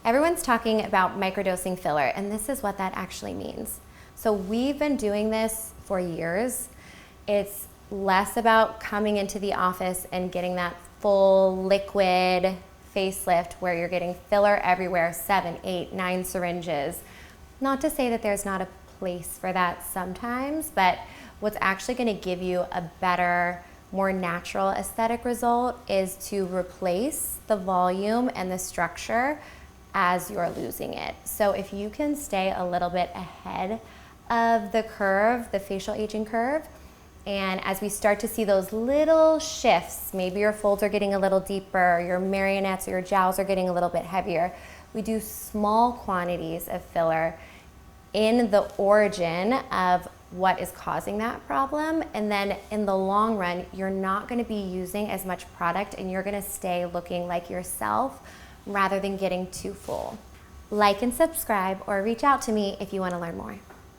Everyone's talking about microdosing filler, and this is what that actually means. So we've been doing this for years. It's less about coming into the office and getting that full liquid facelift where you're getting filler everywhere, 7, 8, 9 syringes. Not to say that there's not a place for that sometimes, but what's actually going to give you a better, more natural aesthetic result is to replace the volume and the structure as you're losing it. So if you can stay a little bit ahead of the curve, the facial aging curve, and as we start to see those little shifts, maybe your folds are getting a little deeper, your marionettes or your jowls are getting a little bit heavier, we do small quantities of filler in the origin of what is causing that problem, and then in the long run, you're not gonna be using as much product and you're gonna stay looking like yourself rather than getting too full. Like and subscribe or reach out to me if you wanna learn more.